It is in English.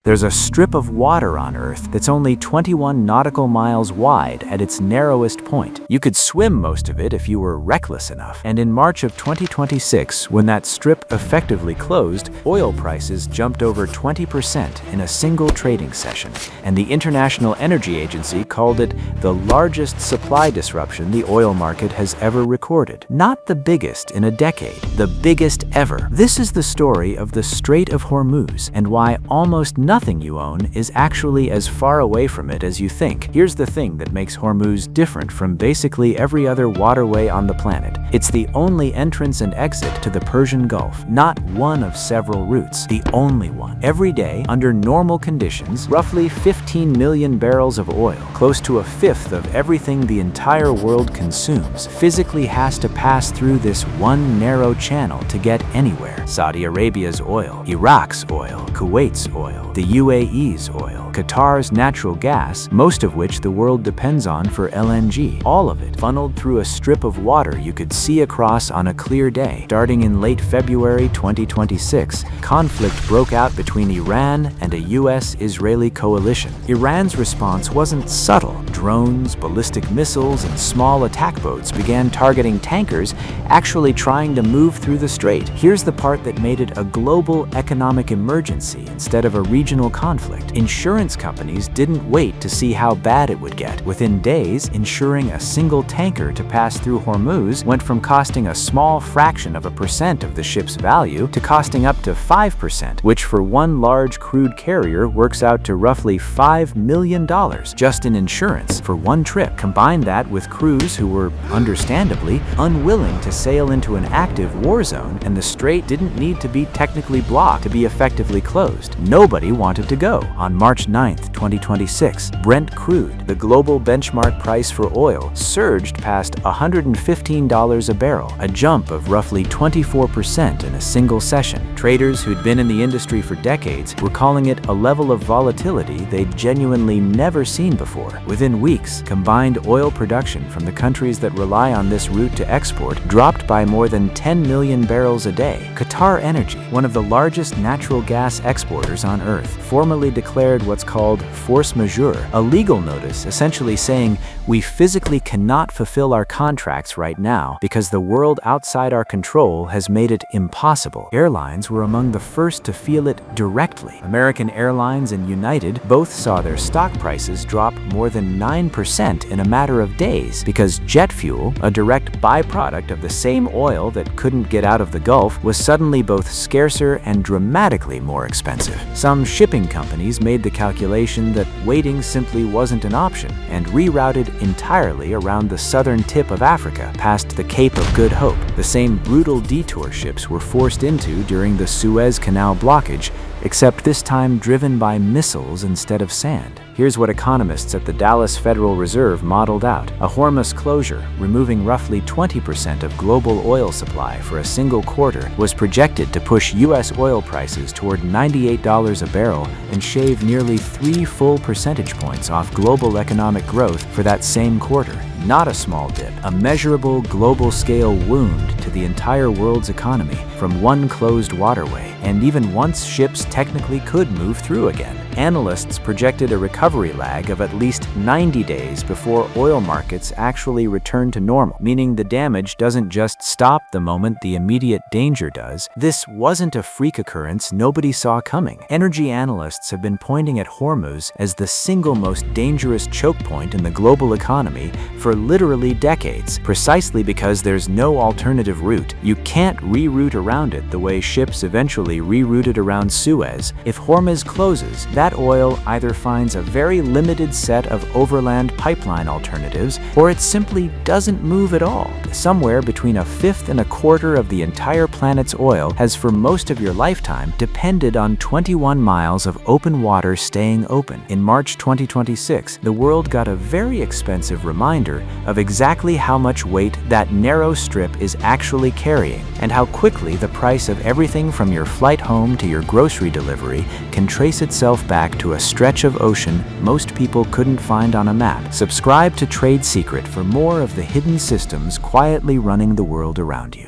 There's a strip of water on Earth that's only 21 nautical miles wide at its narrowest point. You could swim most of it if you were reckless enough. And in March of 2026, when that strip effectively closed, oil prices jumped over 20% in a single trading session. And the International Energy Agency called it the largest supply disruption the oil market has ever recorded. Not the biggest in a decade, the biggest ever. This is the story of the Strait of Hormuz and why almost nothing you own is actually as far away from it as you think. Here's the thing that makes Hormuz different from basically every other waterway on the planet. It's the only entrance and exit to the Persian Gulf, not one of several routes, the only one. Every day, under normal conditions, roughly 15 million barrels of oil, close to a fifth of everything the entire world consumes, physically has to pass through this one narrow channel to get anywhere. Saudi Arabia's oil, Iraq's oil, Kuwait's oil, the UAE's oil, Qatar's natural gas, most of which the world depends on for LNG. All of it funneled through a strip of water you could see across on a clear day. Starting in late February 2026, conflict broke out between Iran and a US-Israeli coalition. Iran's response wasn't subtle. Drones, ballistic missiles, and small attack boats began targeting tankers actually trying to move through the strait. Here's the part that made it a global economic emergency instead of a regional conflict. Insurance companies didn't wait to see how bad it would get. Within days, insuring a single tanker to pass through Hormuz went from costing a small fraction of a percent of the ship's value to costing up to 5%, which for one large crude carrier works out to roughly $5 million just in insurance for one trip. Combine that with crews who were, understandably, unwilling to sail into an active war zone, and the strait didn't need to be technically blocked to be effectively closed. Nobody wanted to go. On March 9, 2026, Brent crude, the global benchmark price for oil, surged past $115 a barrel, a jump of roughly 24% in a single session. Traders who'd been in the industry for decades were calling it a level of volatility they'd genuinely never seen before. Within weeks, combined oil production from the countries that rely on this route to export dropped by more than 10 million barrels a day. Qatar Energy, one of the largest natural gas exporters on Earth, formally declared what's called force majeure, a legal notice essentially saying, "We physically cannot fulfill our contracts right now because the world outside our control has made it impossible." Airlines were among the first to feel it directly. American Airlines and United both saw their stock prices drop more than 9% in a matter of days because jet fuel, a direct byproduct of the same oil that couldn't get out of the Gulf, was suddenly both scarcer and dramatically more expensive. Some shipping companies made the calculation that waiting simply wasn't an option and rerouted entirely around the southern tip of Africa past the Cape of Good Hope, the same brutal detour ships were forced into during the Suez Canal blockage, except this time driven by missiles instead of sand. Here's what economists at the Dallas Federal Reserve modeled out. A Hormuz closure, removing roughly 20% of global oil supply for a single quarter, was projected to push U.S. oil prices toward $98 a barrel and shave nearly 3 full percentage points off global economic growth for that same quarter. Not a small dip, a measurable global-scale wound to the entire world's economy from one closed waterway, and even once ships technically could move through again. Analysts projected a recovery lag of at least 90 days before oil markets actually return to normal, meaning the damage doesn't just stop the moment the immediate danger does. This wasn't a freak occurrence nobody saw coming. Energy analysts have been pointing at Hormuz as the single most dangerous choke point in the global economy for literally decades, precisely because there's no alternative route. You can't reroute around it the way ships eventually rerouted around Suez. If Hormuz closes, that oil either finds a very limited set of overland pipeline alternatives, or it simply doesn't move at all. Somewhere between a fifth and a quarter of the entire planet's oil has for most of your lifetime depended on 21 miles of open water staying open. In March 2026, the world got a very expensive reminder of exactly how much weight that narrow strip is actually carrying, and how quickly the price of everything from your flight home to your grocery delivery can trace itself back to a stretch of ocean most people couldn't find on a map. Subscribe to Trade Secret for more of the hidden systems quietly running the world around you.